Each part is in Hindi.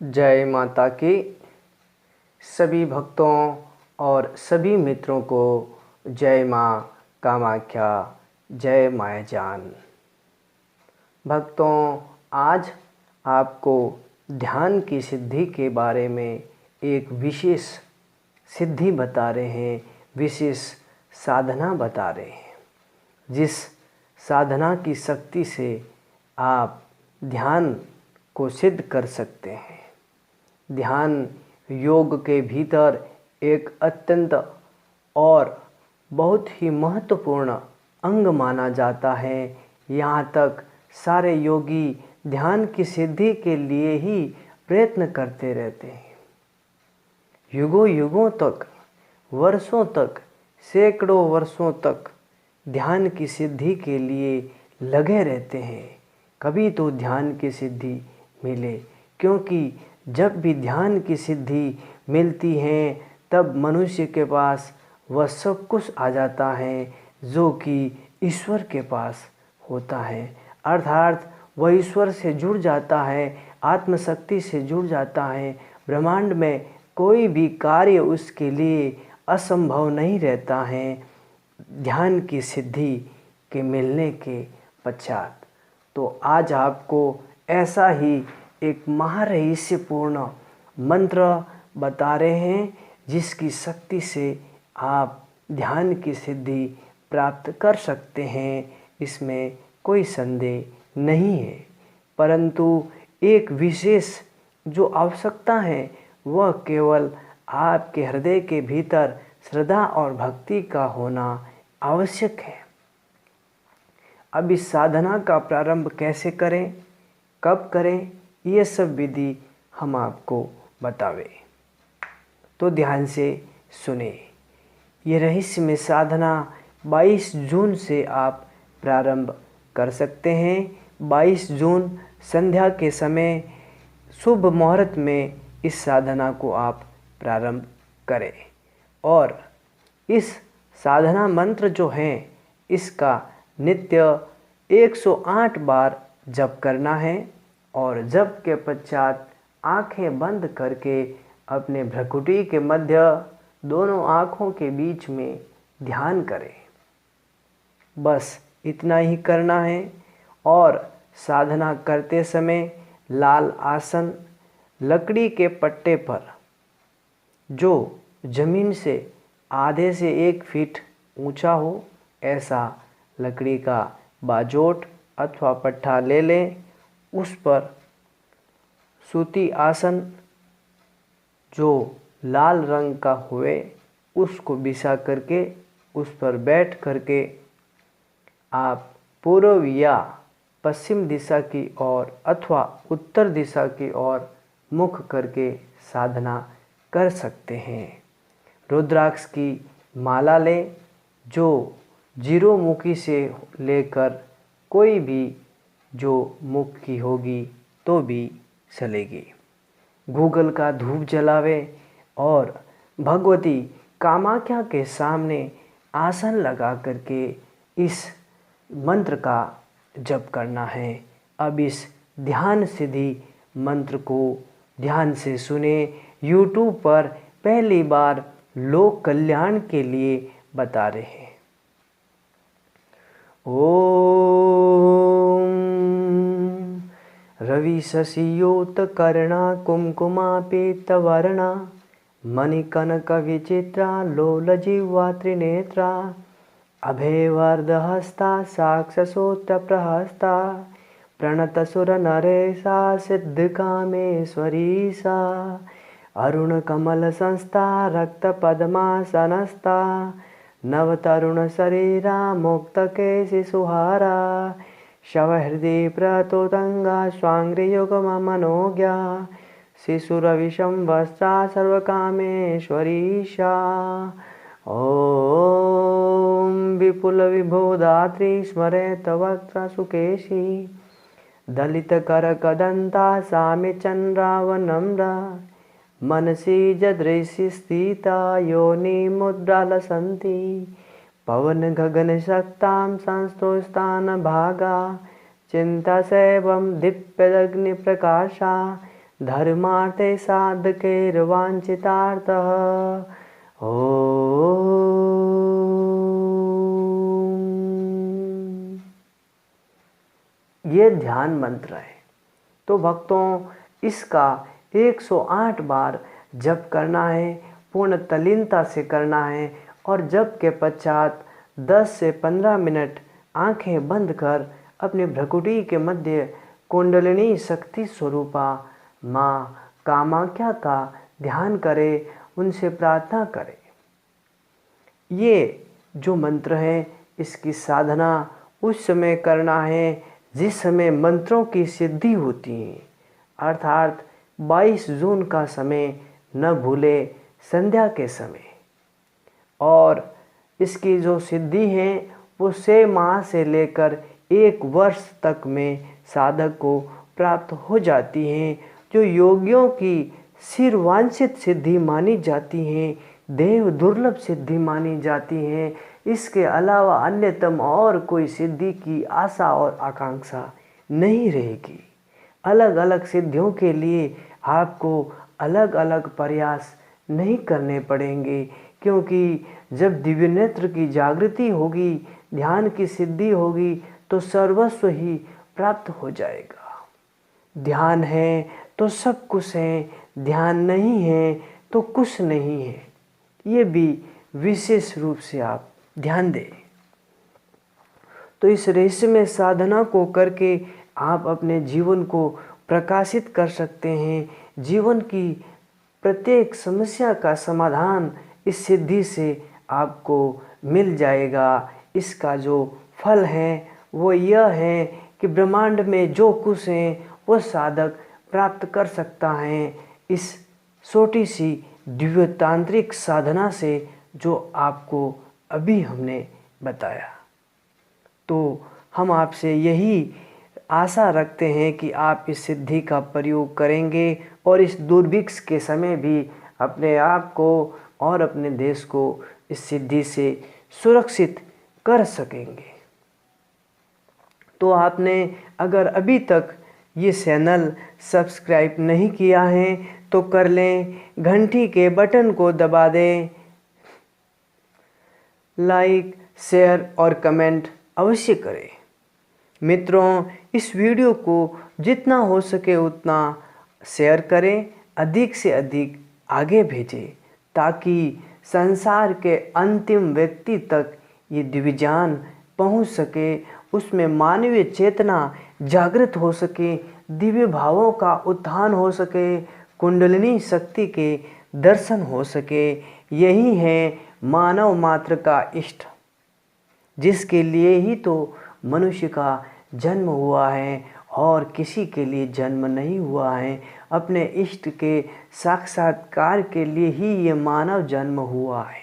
जय माता की। सभी भक्तों और सभी मित्रों को जय माँ कामाख्या, जय मायाजान। भक्तों, आज आपको ध्यान की सिद्धि के बारे में एक विशेष सिद्धि बता रहे हैं, विशेष साधना बता रहे हैं, जिस साधना की शक्ति से आप ध्यान को सिद्ध कर सकते हैं। ध्यान योग के भीतर एक अत्यंत और बहुत ही महत्वपूर्ण अंग माना जाता है। यहाँ तक सारे योगी ध्यान की सिद्धि के लिए ही प्रयत्न करते रहते हैं। युगों युगों तक, वर्षों तक, सैकड़ों वर्षों तक ध्यान की सिद्धि के लिए लगे रहते हैं। कभी तो ध्यान की सिद्धि मिले, क्योंकि जब भी ध्यान की सिद्धि मिलती है तब मनुष्य के पास वह सब कुछ आ जाता है जो कि ईश्वर के पास होता है। अर्थात वह ईश्वर से जुड़ जाता है, आत्मशक्ति से जुड़ जाता है। ब्रह्मांड में कोई भी कार्य उसके लिए असंभव नहीं रहता है ध्यान की सिद्धि के मिलने के पश्चात। तो आज आपको ऐसा ही एक महारहस्यपूर्ण मंत्र बता रहे हैं जिसकी शक्ति से आप ध्यान की सिद्धि प्राप्त कर सकते हैं। इसमें कोई संदेह नहीं है, परंतु एक विशेष जो आवश्यकता है वह केवल आपके हृदय के भीतर श्रद्धा और भक्ति का होना आवश्यक है। अब इस साधना का प्रारंभ कैसे करें, कब करें, ये सब विधि हम आपको बतावे, तो ध्यान से सुने। ये रहस्यमय साधना 22 जून से आप प्रारंभ कर सकते हैं। 22 जून संध्या के समय शुभ मुहूर्त में इस साधना को आप प्रारंभ करें और इस साधना मंत्र जो है इसका नित्य 108 बार जप करना है और जप के पश्चात आंखें बंद करके अपने भ्रुकुटी के मध्य दोनों आँखों के बीच में ध्यान करें। बस इतना ही करना है और साधना करते समय लाल आसन, लकड़ी के पट्टे पर जो जमीन से आधे से 1 फीट ऊंचा हो, ऐसा लकड़ी का बाजोट अथवा पट्टा ले लें। उस पर सूती आसन जो लाल रंग का हुए उसको बिछा करके उस पर बैठ करके आप पूर्व या पश्चिम दिशा की ओर अथवा उत्तर दिशा की ओर मुख करके साधना कर सकते हैं। रुद्राक्ष की माला लें जो जीरो मुखी से लेकर कोई भी जो मुख की होगी तो भी चलेगी। गूगल का धूप जलावे और भगवती कामाख्या के सामने आसन लगा करके इस मंत्र का जप करना है। अब इस ध्यान सिद्धि मंत्र को ध्यान से सुने। YouTube पर पहली बार लोक कल्याण के लिए बता रहे हैं। ओम रवि शशियोत कर्णा कुमकुमापेत वर्णा मणिकनक विचित्रा लोलजिह्वा त्रिनेत्रा अभयवर्धहस्ता साक्षसोत्र प्रहस्ता प्रणतसुर नरेशा सिद्धकामेश्वरी सा अरुण कमल संस्था रक्त पद्मासनस्था नवतरुण शरीरा मुक्त केशि सुहारा शवहृदय प्रतोतंगा स्वांग्रियुगम मनोज्ञा शिशुरविषम वस्त्रा सर्वकामेश्वरीशा। ओम विपुल विभो धात्री स्मरेत वक्त्र सुकेशी दलित कर कदंता साम्य चंद्रावनम्रा मनसी जदृशि स्थिता योनि मुद्रा लसंती पवन गगन शक्तां संस्तोस्तान भागा चिंता सैवं दीप्यदग्नि प्रकाशा धर्मार्थे साधकैर्वाञ्छितार्थः। ओम। ये ध्यान मंत्र है। तो भक्तों, इसका 108 बार जप करना है, पूर्ण तल्लीनता से करना है और जप के पश्चात 10 से 15 मिनट आंखें बंद कर अपने भ्रुकुटी के मध्य कुंडलिनी शक्ति स्वरूपा माँ कामाख्या का ध्यान करें, उनसे प्रार्थना करें। ये जो मंत्र है, इसकी साधना उस समय करना है जिस समय मंत्रों की सिद्धि होती है, अर्थात 22 जून का समय न भूले, संध्या के समय। और इसकी जो सिद्धि है वो 6 माह से लेकर 1 वर्ष तक में साधक को प्राप्त हो जाती है, जो योगियों की शिरवांछित सिद्धि मानी जाती है, देव दुर्लभ सिद्धि मानी जाती है। इसके अलावा अन्यतम और कोई सिद्धि की आशा और आकांक्षा नहीं रहेगी। अलग अलग सिद्धियों के लिए आपको अलग अलग प्रयास नहीं करने पड़ेंगे, क्योंकि जब दिव्य नेत्र की जागृति होगी, ध्यान की सिद्धि होगी, तो सर्वस्व ही प्राप्त हो जाएगा। ध्यान है तो सब कुछ है, ध्यान नहीं है तो कुछ नहीं है। ये भी विशेष रूप से आप ध्यान दें। तो इस रहस्यमय साधना को करके आप अपने जीवन को प्रकाशित कर सकते हैं। जीवन की प्रत्येक समस्या का समाधान इस सिद्धि से आपको मिल जाएगा। इसका जो फल है वो यह है कि ब्रह्मांड में जो कुछ है वो साधक प्राप्त कर सकता है इस छोटी सी दिव्य तांत्रिक साधना से, जो आपको अभी हमने बताया। तो हम आपसे यही आशा रखते हैं कि आप इस सिद्धि का प्रयोग करेंगे और इस दुर्भिक्ष के समय भी अपने आप को और अपने देश को इस सिद्धि से सुरक्षित कर सकेंगे। तो आपने अगर अभी तक ये चैनल सब्सक्राइब नहीं किया है तो कर लें, घंटी के बटन को दबा दें, लाइक, शेयर और कमेंट अवश्य करें। मित्रों, इस वीडियो को जितना हो सके उतना शेयर करें, अधिक से अधिक आगे भेजें, ताकि संसार के अंतिम व्यक्ति तक ये दिव्य ज्ञान पहुँच सके, उसमें मानवीय चेतना जागृत हो सके, दिव्य भावों का उत्थान हो सके, कुंडलिनी शक्ति के दर्शन हो सके। यही है मानव मात्र का इष्ट, जिसके लिए ही तो मनुष्य का जन्म हुआ है और किसी के लिए जन्म नहीं हुआ है। अपने इष्ट के साक्षात्कार के लिए ही ये मानव जन्म हुआ है।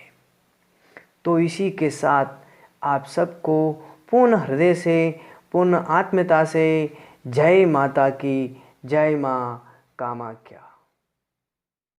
तो इसी के साथ आप सबको पूर्ण हृदय से, पूर्ण आत्मीयता से जय माता की, जय माँ कामाख्या।